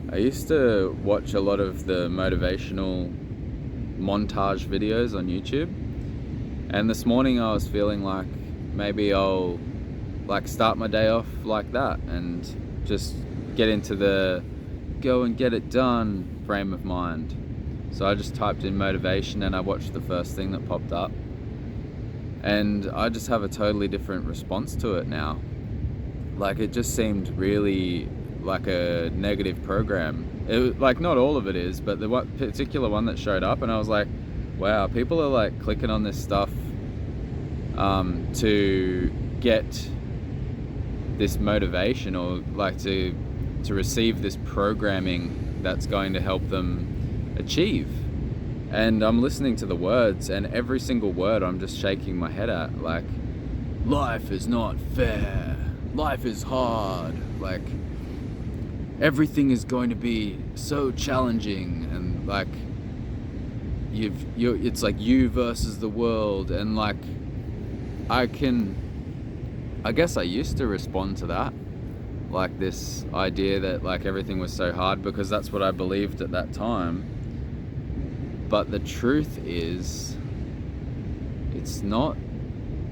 I used to watch a lot of the motivational montage videos on YouTube, and this morning I was feeling like maybe I'll start my day off like that and just get into the go and get it done frame of mind. So I just typed in motivation and I watched the first thing that popped up, and I just have a totally different response to it now. Like, it just seemed really like a negative program. It was like, not all of it is, but the one particular one that showed up, and I was like, wow, people are like clicking on this stuff to get this motivation, or like to receive this programming that's going to help them achieve. And I'm listening to the words, and every single word I'm just shaking my head at. Like, life is not fair, life is hard, like everything is going to be so challenging, and like it's like you versus the world. And like, I guess I used to respond to that, like this idea that like everything was so hard, because that's what I believed at that time. But the truth is, it's not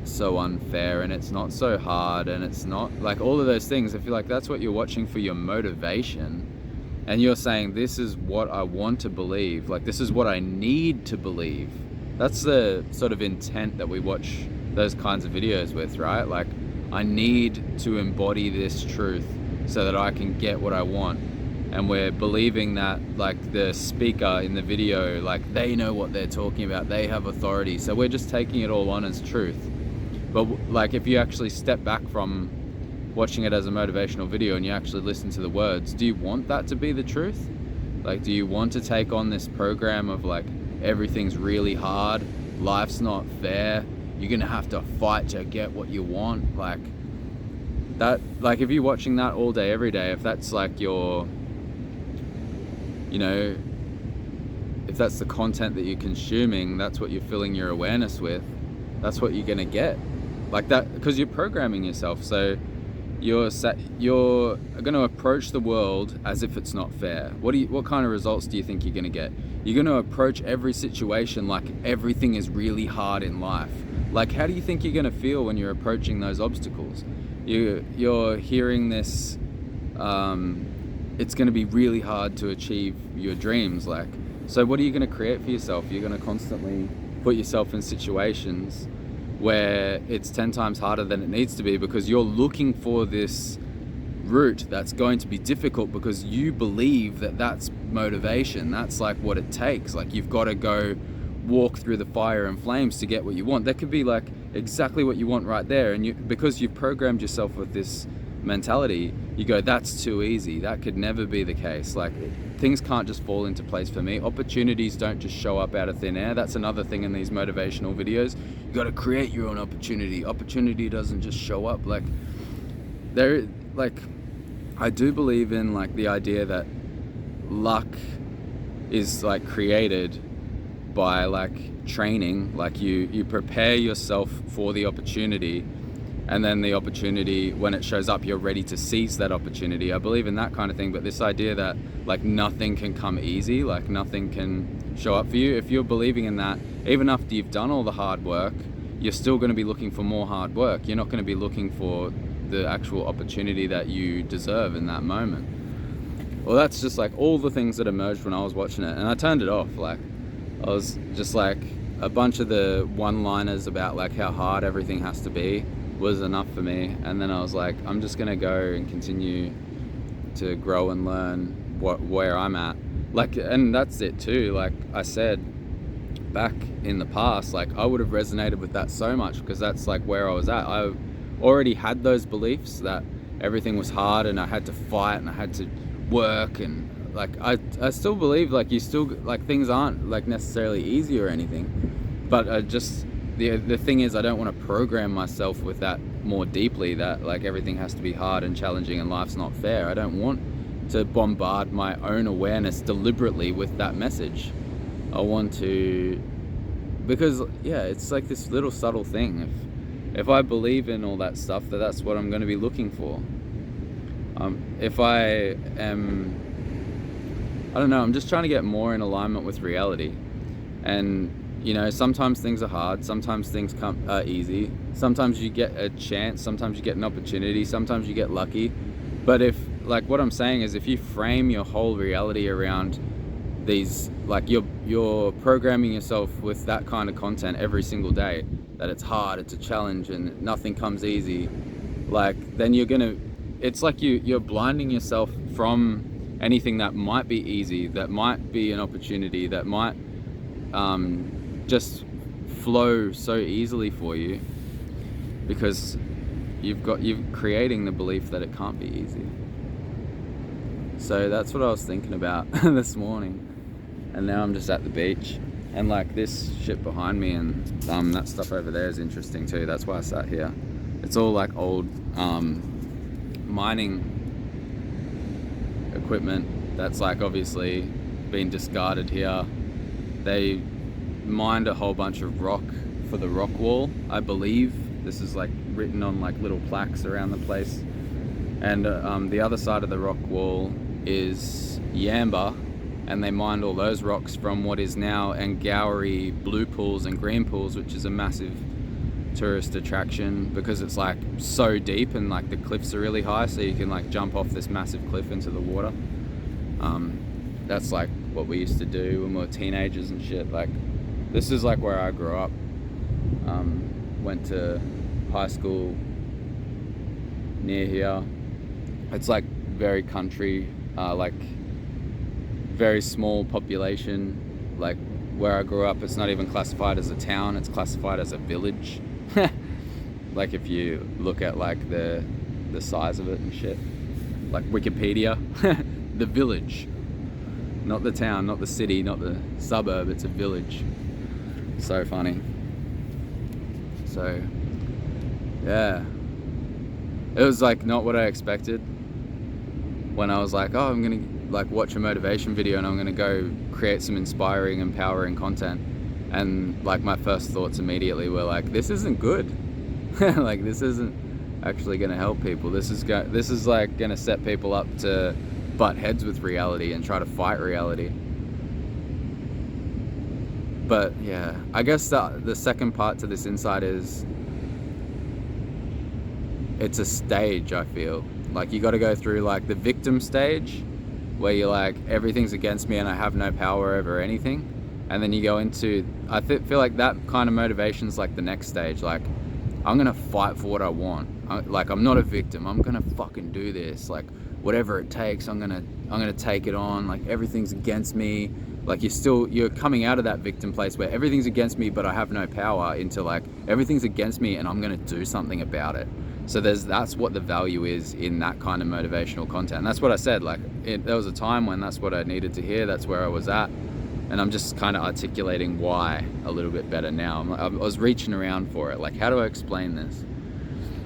so unfair, and it's not so hard, and it's not like all of those things. I feel like that's what you're watching for your motivation, and you're saying, this is what I want to believe, like this is what I need to believe. That's the sort of intent that we watch those kinds of videos with, right? Like, I need to embody this truth so that I can get what I want. And we're believing that like the speaker in the video, like they know what they're talking about, they have authority, so we're just taking it all on as truth. But like, if you actually step back from watching it as a motivational video and you actually listen to the words, do you want that to be the truth? Like, do you want to take on this program of like, everything's really hard, life's not fair, you're gonna have to fight to get what you want? Like that, like if you're watching that all day every day, if that's like your, you know, if that's the content that you're consuming, that's what you're filling your awareness with, that's what you're gonna get. Like that, because you're programming yourself. So you're going to approach the world as if it's not fair. What kind of results do you think you're going to get? You're going to approach every situation like everything is really hard in life. Like, how do you think you're going to feel when you're approaching those obstacles? You're hearing this, it's going to be really hard to achieve your dreams. Like, so what are you going to create for yourself? You're going to constantly put yourself in situations where it's 10 times harder than it needs to be, because you're looking for this route that's going to be difficult, because you believe that that's motivation. That's like what it takes. Like, you've got to go walk through the fire and flames to get what you want. That could be like exactly what you want right there. And because you've programmed yourself with this mentality, you go, that's too easy. That could never be the case. Like, things can't just fall into place for me. Opportunities don't just show up out of thin air. That's another thing in these motivational videos. You got to create your own opportunity. Opportunity doesn't just show up. Like, I do believe in like the idea that luck is like created by like training. Like, you prepare yourself for the opportunity, and then the opportunity, when it shows up, you're ready to seize that opportunity. I believe in that kind of thing. But this idea that like nothing can come easy, like nothing can show up for you, if you're believing in that, even after you've done all the hard work, you're still going to be looking for more hard work. You're not going to be looking for the actual opportunity that you deserve in that moment. Well, that's just like all the things that emerged when I was watching it, and I turned it off. Like, I was just like, a bunch of the one-liners about like how hard everything has to be was enough for me. And then I was like, I'm just gonna go and continue to grow and learn where I'm at. Like, and that's it too. Like I said back in the past, like I would have resonated with that so much, because that's like where I was at. I already had those beliefs that everything was hard and I had to fight and I had to work, and like I still believe like you still like things aren't like necessarily easy or anything, but I just the thing is, I don't want to program myself with that more deeply, that like everything has to be hard and challenging and life's not fair. I don't want to bombard my own awareness deliberately with that message. I want to, because yeah, it's like this little subtle thing. If I believe in all that stuff, that's what I'm going to be looking for. If I am I don't know, I'm just trying to get more in alignment with reality. And, you know, sometimes things are hard, sometimes things are easy, sometimes you get a chance, sometimes you get an opportunity, sometimes you get lucky. But if, like, what I'm saying is, if you frame your whole reality around these, like, you're programming yourself with that kind of content every single day, that it's hard, it's a challenge, and nothing comes easy, like, then it's like you're blinding yourself from anything that might be easy, that might be an opportunity, that might just flow so easily for you, because you're creating the belief that it can't be easy. So that's what I was thinking about this morning. And now I'm just at the beach, and like this shit behind me and that stuff over there is interesting too. That's why I sat here. It's all like old mining equipment that's like obviously been discarded here. They mined a whole bunch of rock for the rock wall, I believe. This is like written on like little plaques around the place. And the other side of the rock wall is Yamba, and they mined all those rocks from what is now Angowrie blue pools and green pools, which is a massive tourist attraction because it's like so deep and like the cliffs are really high, so you can like jump off this massive cliff into the water. That's like what we used to do when we were teenagers and shit. Like, this is like where I grew up. Went to high school near here. It's like very country, like very small population. Like where I grew up, it's not even classified as a town, it's classified as a village. Like if you look at like the size of it and shit, like Wikipedia, the village, not the town, not the city, not the suburb, it's a village. So funny. So yeah, it was like not what I expected when I was like, oh, I'm gonna like watch a motivation video and I'm gonna go create some inspiring, empowering content, and like my first thoughts immediately were like, this isn't good. Like, this isn't actually gonna help people. This is like gonna set people up to butt heads with reality and try to fight reality. But yeah, I guess the second part to this insight is it's a stage. I feel like you got to go through like the victim stage, where you're like, everything's against me and I have no power over anything, and then you go into, I feel like that kind of motivation is like the next stage. Like, I'm gonna fight for what I want. I'm not a victim. I'm gonna fucking do this. Like, whatever it takes, I'm gonna take it on. Like, everything's against me. Like, you're coming out of that victim place where everything's against me but I have no power, into like, everything's against me and I'm gonna do something about it. So that's what the value is in that kind of motivational content. And that's what I said, like, there was a time when that's what I needed to hear, that's where I was at. And I'm just kind of articulating why a little bit better now. I was reaching around for it, like, how do I explain this?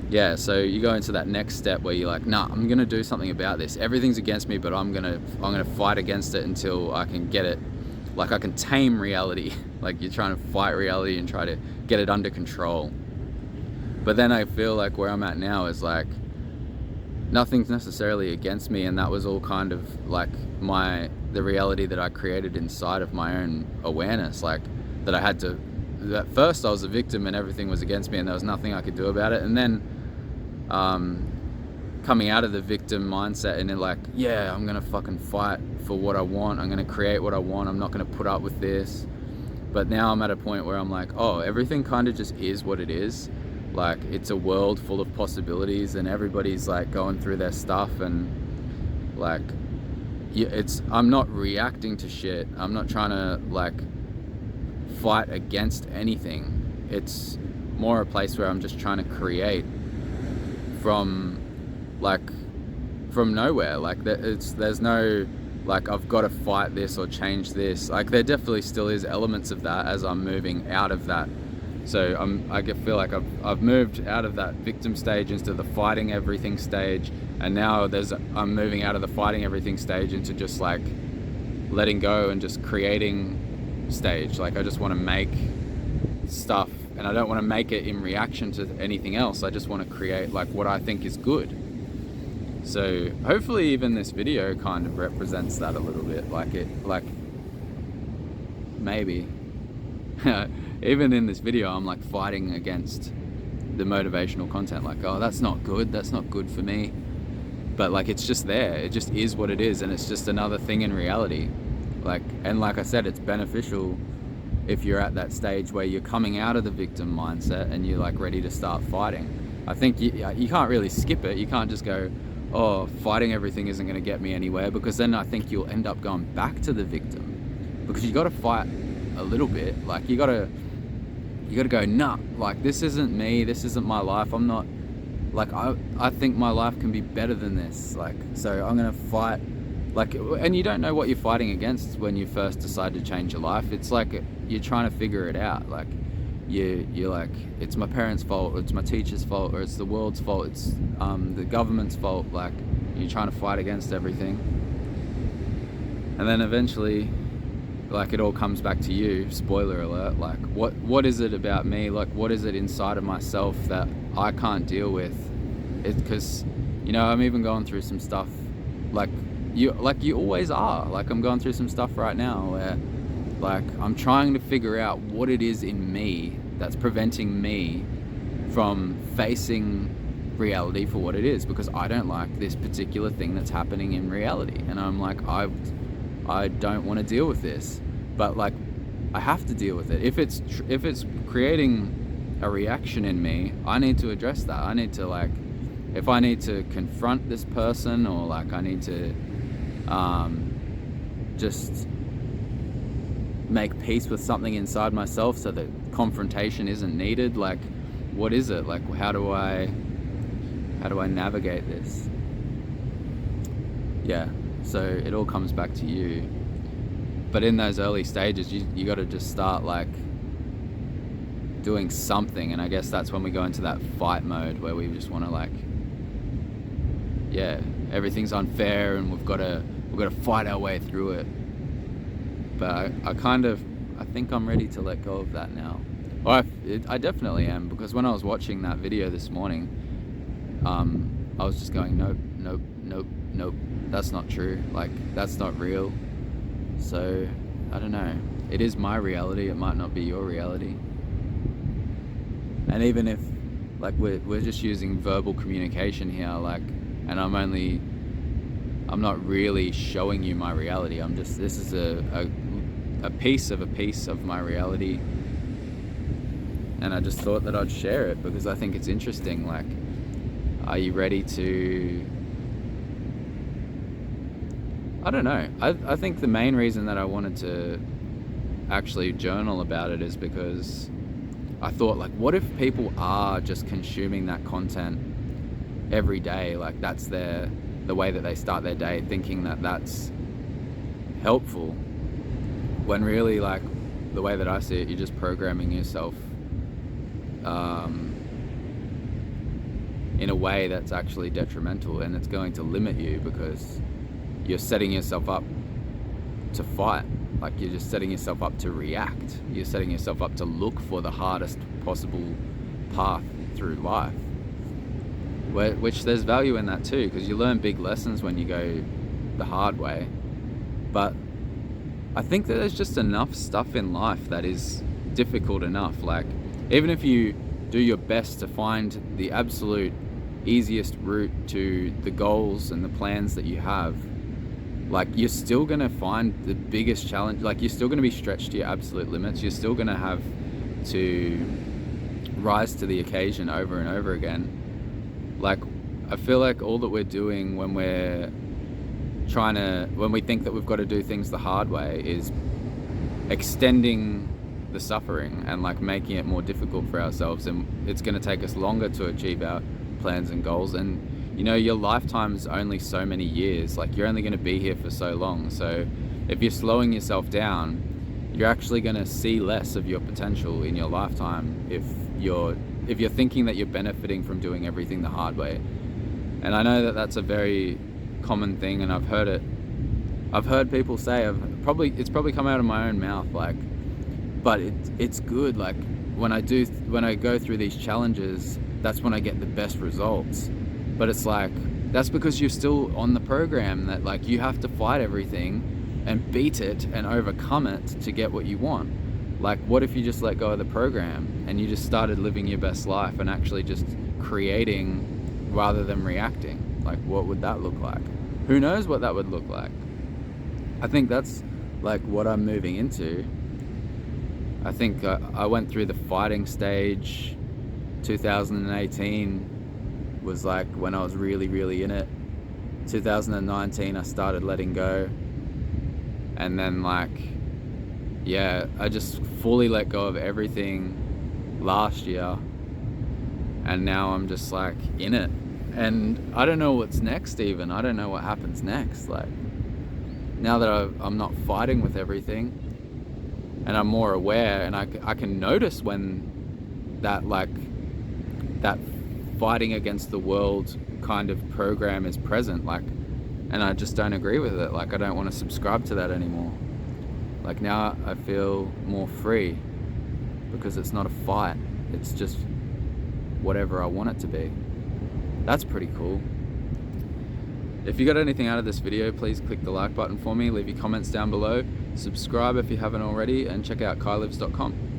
Yeah, so you go into that next step where you're like, nah, I'm gonna do something about this. Everything's against me, but I'm gonna fight against it until I can get it. Like, I can tame reality. Like, you're trying to fight reality and try to get it under control. But then I feel like where I'm at now is like, nothing's necessarily against me, and that was all kind of like the reality that I created inside of my own awareness. Like, that I had to, at first I was a victim and everything was against me and there was nothing I could do about it. And then coming out of the victim mindset and then like, yeah, I'm gonna fucking fight for what I want, I'm gonna create what I want, I'm not gonna put up with this. But now I'm at a point where I'm like, oh, everything kind of just is what it is. Like, it's a world full of possibilities and everybody's like going through their stuff, and like, I'm not reacting to shit. I'm not trying to like fight against anything. It's more a place where I'm just trying to create from nowhere. Like, there's no like, I've got to fight this or change this. Like, there definitely still is elements of that as I'm moving out of that. So I feel like I've moved out of that victim stage into the fighting everything stage, and now I'm moving out of the fighting everything stage into just like letting go and just creating stage. Like, I just want to make stuff, and I don't want to make it in reaction to anything else. I just want to create like what I think is good. So hopefully even this video kind of represents that a little bit. Maybe even in this video I'm like fighting against the motivational content, like, oh, that's not good for me. But like, it's just there, it just is what it is, and it's just another thing in reality. Like I said, it's beneficial if you're at that stage where you're coming out of the victim mindset and you're like ready to start fighting. I think you can't really skip it. You can't just go, oh, fighting everything isn't going to get me anywhere, because then I think you'll end up going back to the victim, because you got to fight a little bit. Like you got to go, nah, like this isn't me, this isn't my life. I'm not, like, I think my life can be better than this. Like, so I'm going to fight. Like, and you don't know what you're fighting against when you first decide to change your life. It's like you're trying to figure it out. Like you're like, it's my parents' fault, or it's my teacher's fault, or it's the world's fault, it's the government's fault. Like, you're trying to fight against everything, and then eventually, like, it all comes back to you. Spoiler alert. Like, what is it about me? Like, what is it inside of myself that I can't deal with? It's because, you know, I'm even going through some stuff like you always are. Like, I'm going through some stuff right now where, like, I'm trying to figure out what it is in me that's preventing me from facing reality for what it is, because I don't like this particular thing that's happening in reality, and I'm like, I don't want to deal with this, but like, I have to deal with it. If it's creating a reaction in me, I need to address that. I need to, like, if I need to confront this person, or like I need to just make peace with something inside myself so that confrontation isn't needed. Like, what is it? Like, how do I navigate this? Yeah, so it all comes back to you. But in those early stages, you got to just start, like, doing something, and I guess that's when we go into that fight mode where we just want to, like, yeah, everything's unfair and we've got to fight our way through it. But I think I'm ready to let go of that now. Or I definitely am, because when I was watching that video this morning, I was just going, nope, that's not true. Like, that's not real. So, I don't know. It is my reality. It might not be your reality. And even if, like, we're just using verbal communication here, like, and I'm not really showing you my reality. This is a piece of my reality. And I just thought that I'd share it because I think it's interesting. Like, are you ready to... I don't know. I think the main reason that I wanted to actually journal about it is because I thought, like, what if people are just consuming that content every day? Like, that's the way that they start their day, thinking that that's helpful, when really, like, the way that I see it, you're just programming yourself in a way that's actually detrimental, and it's going to limit you because you're setting yourself up to fight. Like, you're just setting yourself up to react. You're setting yourself up to look for the hardest possible path through life, which there's value in that too, because you learn big lessons when you go the hard way. But I think that there's just enough stuff in life that is difficult enough. Like, even if you do your best to find the absolute easiest route to the goals and the plans that you have, like, you're still going to find the biggest challenge. Like, you're still going to be stretched to your absolute limits. You're still going to have to rise to the occasion over and over again. Like, I feel like all that we're doing when we think that we've got to do things the hard way is extending the suffering and, like, making it more difficult for ourselves, and it's going to take us longer to achieve our plans and goals. And, you know, your lifetime's only so many years. Like, you're only going to be here for so long. So if you're slowing yourself down, you're actually going to see less of your potential in your lifetime if you're thinking that you're benefiting from doing everything the hard way. And I know that that's a very common thing, and I've heard people say, it's probably come out of my own mouth, like, but it's good. Like, when I go through these challenges, that's when I get the best results. But it's like, That's because you're still on the program that like you have to fight everything and beat it and overcome it to get what you want. Like, what if you just let go of the program and you just started living your best life and actually just creating rather than reacting? Like, what would that look like? Who knows what that would look like? I think that's like what I'm moving into. I think I went through the fighting stage. 2018 was like when I was really, really in it. 2019 I started letting go. And then like, yeah, I just fully let go of everything last year. And now I'm just like in it. And I don't know what's next even. I don't know what happens next. Like, now that I'm not fighting with everything and I'm more aware, and I can notice when that fighting against the world kind of program is present, like, and I just don't agree with it. Like, I don't want to subscribe to that anymore. Like, now I feel more free because it's not a fight. It's just whatever I want it to be. That's pretty cool. If you got anything out of this video, please click the like button for me, leave your comments down below, subscribe if you haven't already, and check out kylives.com.